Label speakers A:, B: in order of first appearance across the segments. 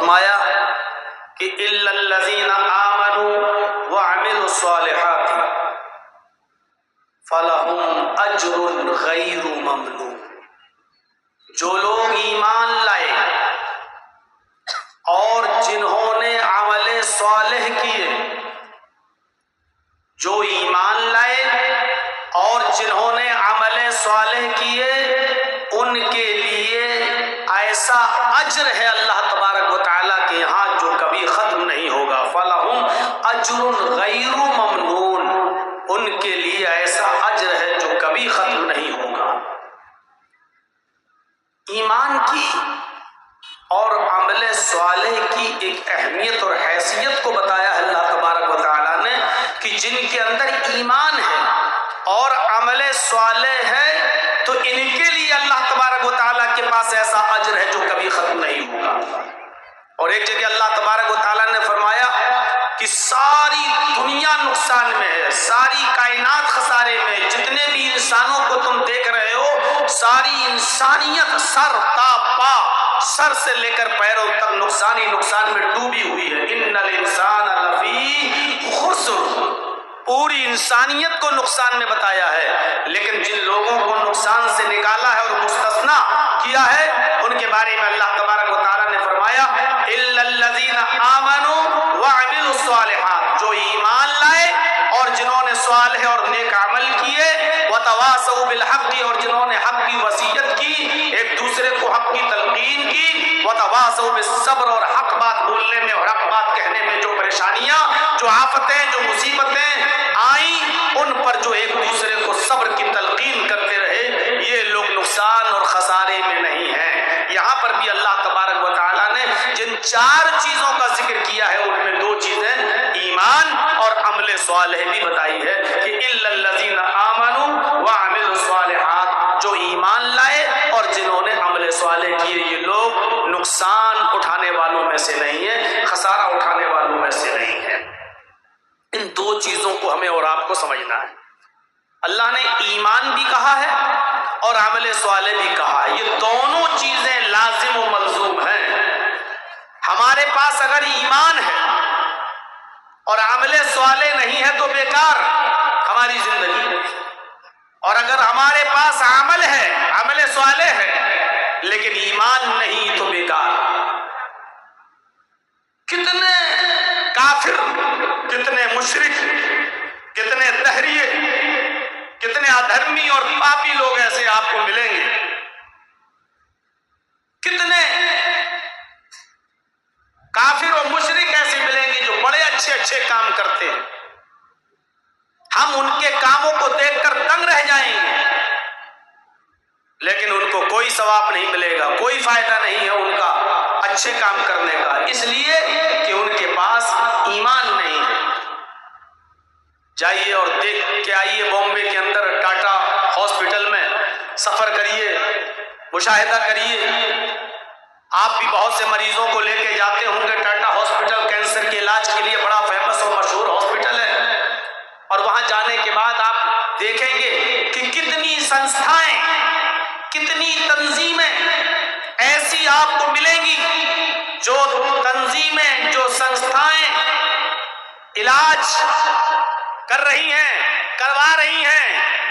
A: فرمایا کہ الا الذین آمنوا وعملوا الصالحات فلہم اجر غیر ممنون، جو لوگ ایمان لائے اور جنہوں نے عمل صالح کیے، جو ایمان لائے اور جنہوں نے عمل صالح کیے، ان کے لیے ایسا اجر ہے اللہ تبارک و تعالیٰ کے یہاں جو کبھی ختم نہیں ہوگا۔ فَلَهُمْ أَجْرٌ غَيْرُ مَمْنُونَ، ان کے لیے ایسا اجر ہے جو کبھی ختم نہیں ہوگا۔ ایمان کی اور عمل صالح کی ایک اہمیت اور حیثیت کو بتایا ہے اللہ تبارک و تعالیٰ نے کہ جن کے اندر ایمان ہے اور عمل صالح ہے تو ان کے لیے اللہ تبارک و تعالیٰ کے پاس ایسا اجر ہے جو کبھی ختم نہیں ہوگا۔ اور ایک جگہ اللہ تبارک و تعالیٰ نے فرمایا کہ ساری دنیا نقصان میں ہے، ساری کائنات خسارے میں، جتنے بھی انسانوں کو تم دیکھ رہے ہو، ساری انسانیت سر تا پا، سر سے لے کر پیروں تک نقصان ہی نقصان میں ڈوبی ہوئی ہے۔ ان الانسان لفی خسر، پوری انسانیت کو نقصان میں بتایا ہے، لیکن جن لوگوں کو نقصان سے نکالا ہے اور مستثنا کیا ہے ان کے بارے میں اللہ تبارک و تعالیٰ نے فرمایا الا الذین آمنوا وعملوا الصالحات، جو ایمان لائے اور جنہوں نے صالح اور نیک عمل کیے، وتواصوا بالحق، اور جنہوں نے حق کی وصیت کی، ایک دوسرے کو حق کی تلقین کی، وتواصوا بالصبر، اور حق بات بولنے میں اور حق بات کہنے میں جو پریشانیاں، جو آفتیں، جو مصیبتیں آئیں، ان پر جو ایک دوسرے کو صبر کی تلقین کرتے رہے، یہ لوگ نقصان اور خسارے میں نہیں ہیں۔ یہاں پر بھی اللہ تبارک و تعالیٰ نے جن چار چیزوں کا ذکر کیا ہے ان میں دو چیزیں ایمان اور عمل صالح بھی بتائی ہے کہ الا الذین آمنوا وعملوا الصالحات، جو ایمان لائے اور جنہوں نے عمل صالح کیے، یہ لوگ نقصان اٹھانے والوں میں سے نہیں ہیں، خسارہ اٹھانے والوں میں سے نہیں ہیں۔ ان دو چیزوں کو ہمیں اور آپ کو سمجھنا ہے۔ اللہ نے ایمان بھی کہا ہے اور عمل صالح بھی کہا ہے، یہ دونوں چیزیں لازم و ملزوم ہیں۔ ہمارے پاس اگر ایمان ہے اور عمل صالح نہیں ہے تو بیکار ہماری زندگی، اور اگر ہمارے پاس عمل ہے، عمل صالح ہے لیکن ایمان نہیں تو بیکار۔ کتنے کافر، کتنے مشرک، کتنے دہریے، کتنے ادھرمی اور پاپی لوگ ایسے آپ کو ملیں گے، کتنے کافر اور مشرک ایسے ملیں گے جو بڑے اچھے اچھے کام کرتے ہیں، ہم ان کے کاموں کو دیکھ کر دنگ رہ جائیں گے، لیکن ان کو کوئی ثواب نہیں ملے گا، کوئی فائدہ نہیں ہے ان کا اچھے کام کرنے کا، اس لیے کہ ان کے پاس ایمان نہیں ہے۔ جائیے اور دیکھ کے آئیے بامبے کے اندر ٹاٹا ہاسپٹل میں سفر کریے، مشاہدہ کریے، آپ بھی بہت سے مریضوں کو لے کے جاتے ہوں گے۔ ٹاٹا ہاسپٹل کینسر کے علاج کے لیے بڑا فیمس اور مشہور ہاسپٹل ہے، اور وہاں جانے کے بعد آپ دیکھیں گے کہ کتنی سنستھائیں، کتنی تنظیمیں ایسی آپ کو ملیں گی جو تنظیمیں، جو سنستھائیں علاج کر رہی ہیں، کروا رہی ہیں،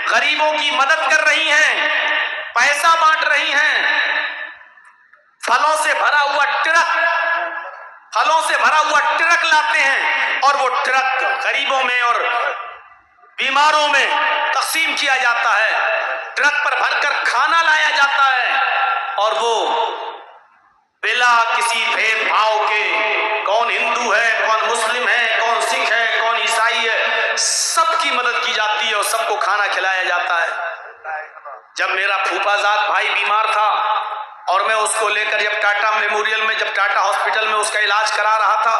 A: غریبوں کی مدد کر رہی ہیں، پیسہ بانٹ رہی ہیں، پھلوں سے بھرا ہوا ٹرک لاتے ہیں اور وہ ٹرک غریبوں میں اور بیماروں میں تقسیم کیا جاتا ہے، ٹرک پر بھر کر کھانا لایا جاتا ہے، اور وہ بلا کسی بھید بھاؤ کے، کون ہندو ہے، کون مسلم ہے، کون سکھ ہے، کون عیسائی ہے، سب کی مدد کی جاتی ہے اور سب کو کھانا کھلایا جاتا ہے۔ جب میرا پھوپھا زاد بھائی بیمار تھا اور میں اس کو لے کر جب ٹاٹا میموریل میں، جب ٹاٹا ہاسپٹل میں اس کا علاج کرا رہا تھا،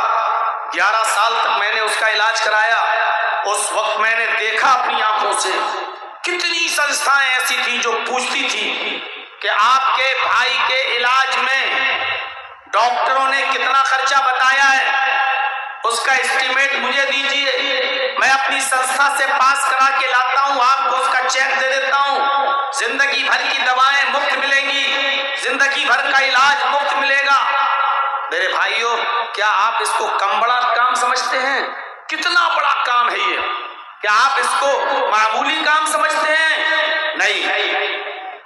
A: 11 سال تک میں نے اس کا علاج کرایا، اس وقت میں نے دیکھا اپنی آنکھوں سے کتنی سنستھائیں ایسی تھیں جو پوچھتی تھی کہ آپ کے بھائی کے علاج میں ڈاکٹروں نے کتنا خرچہ بتایا ہے، اس کا اسٹیمیٹ مجھے دیجئے، میں اپنی سنستھا سے پاس کرا کے لاتا ہوں، آپ کو اس کا چیک دے دیتا ہوں، زندگی بھر کی دوائیں مفت ملیں گی، زندگی بھر کا علاج مفت ملے گا۔ میرے بھائیوں، کیا آپ اس کو کم بڑا کام سمجھتے ہیں؟ کتنا بڑا کام ہے یہ! کیا آپ اس کو معمولی کام سمجھتے ہیں؟ نہیں،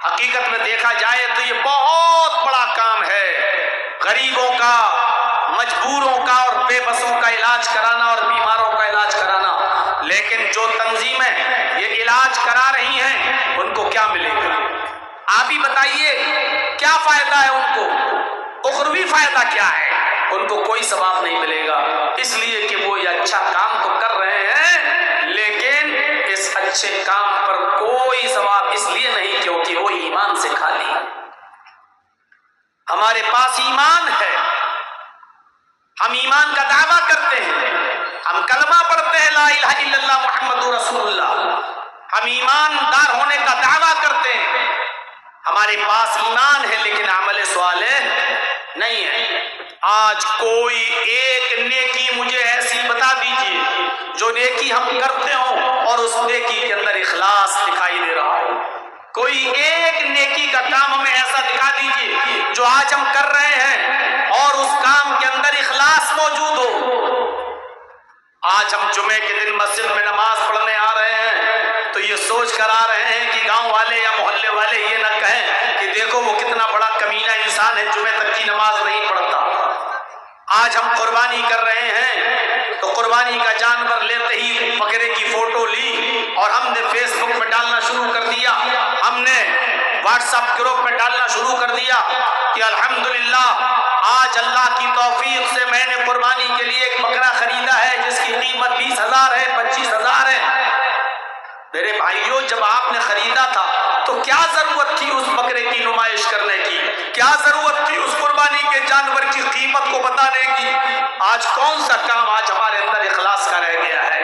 A: حقیقت میں دیکھا جائے تو یہ بہت بڑا کام ہے۔ غریبوں کا، مجبوروں کا اور بے بسوں کا علاج کرانا اور بیماروں کا علاج کرانا۔ لیکن جو تنظیمیں یہ علاج کرا رہی ہیں ان کو کیا ملے گا؟ آپ ہی بتائیے، کیا فائدہ ہے ان کو؟ اخروی فائدہ کیا ہے؟ ان کو کوئی ثواب نہیں ملے گا، اس لیے کہ وہ یہ اچھا کام تو کر رہے ہیں لیکن اس اچھے کام پر کوئی ثواب اس لیے نہیں کیونکہ وہ ایمان سے خالی ہے۔ ہمارے پاس ایمان ہے، ہم ایمان کا دعویٰ کرتے ہیں، ہم کلمہ پڑھتے ہیں لا الہ الا اللہ محمد رسول اللہ، ہم ایماندار ہونے کا دعویٰ کرتے ہیں، ہمارے پاس ایمان ہے لیکن عمل صالح نہیں ہے۔ آج کوئی ایک نیکی مجھے ایسی بتا دیجئے جو نیکی ہم کرتے ہوں اور اس نیکی کے اندر اخلاص دکھائی دے رہا ہو۔ کوئی ایک نیکی کا کام ہمیں ایسا دکھا دیجئے جو آج ہم کر رہے ہیں اور اس کام کے اندر اخلاص موجود ہو۔ آج ہم جمعے کے دن مسجد میں نماز پڑھنے آ رہے ہیں تو یہ سوچ کر آ رہے ہیں کہ گاؤں والے یا محلے والے یہ نہ کہیں کہ دیکھو وہ کتنا بڑا کمینہ انسان ہے، جمعے تک کی نماز نہیں پڑھتا۔ آج ہم قربانی کر رہے ہیں تو قربانی کا جانور لیتے ہی بکرے کی فوٹو لی اور ہم نے فیس بک میں ڈالنا شروع کر دیا، ہم نے واٹس ایپ گروپ میں ڈالنا شروع کر دیا کہ الحمدللہ آج اللہ کی توفیق سے میں نے قربانی کے لیے ایک بکرا خریدا ہے جس کی قیمت 20,000 ہے، 25,000 ہے۔ میرے بھائیوں، جب آپ نے خریدا تھا تو کیا ضرورت تھی اس بکرے کی نمائش کرنے کی؟ کیا ضرورت تھی اس قربانی کے جانور کی قیمت کو بتانے کی؟ آج کون سا کام آج ہمارے اندر اخلاص کا رہ گیا ہے؟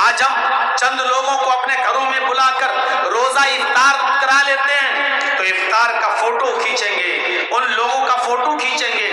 A: آج ہم چند لوگوں کو اپنے گھروں میں بلا کر روزہ افطار کرا لیتے ہیں تو افطار کا فوٹو کھینچیں گے، ان لوگوں کا فوٹو کھینچیں گے،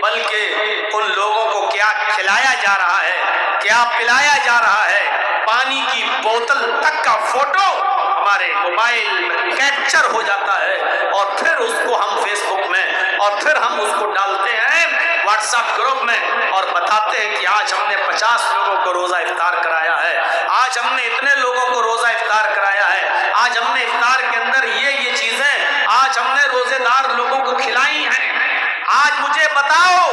A: بلکہ ان لوگوں کو کیا کھلایا جا رہا ہے، کیا پلایا جا رہا ہے، پانی کی بوتل تک کا فوٹو ہمارے موبائل میں کیپچر ہو جاتا ہے اور پھر اس کو ہم فیس بک میں اور پھر ہم اس کو ڈالتے ہیں واٹس ایپ گروپ میں اور بتاتے ہیں کہ آج ہم نے 50 لوگوں کو روزہ افطار کرایا ہے، آج ہم نے اتنے لوگوں کو روزہ افطار کرایا ہے، آج ہم نے افطار کے اندر یہ چیزیں آج ہم نے روزے دار لوگوں کو کھلائی ہیں۔ آج مجھے بتاؤ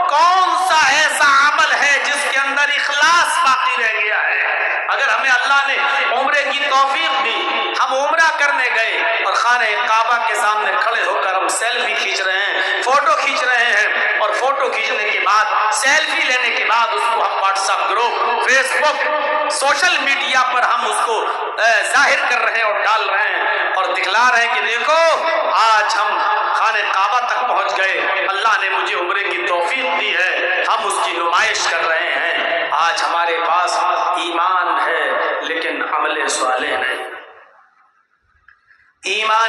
A: کون سا ایسا عمل ہے جس کے اندر اخلاص باقی رہ گیا ہے؟ اگر ہمیں اللہ نے عمرے کی توفیق دی، ہم عمرہ کرنے گئے اور خانہ کعبہ کے سامنے کھڑے ہو کر ہم سیلفی کھینچ رہے ہیں، فوٹو کھینچ رہے ہیں اور فوٹو کھینچنے کے بعد سیلفی لینے کے بعد اس کو ہم واٹس ایپ گروپ، فیس بک، سوشل میڈیا پر ہم اس کو ظاہر کر رہے ہیں اور ڈال رہے ہیں اور دکھلا رہے ہیں کہ دیکھو آج ہم خانہ کعبہ تک پہنچ گئے، اللہ نے مجھے عمرے کی توفیق دی ہے، ہم اس کی نمائش کر رہے ہیں۔ آج ہمارے پاس ایمان ہے لیکن عمل صالح نہیں۔ ایمان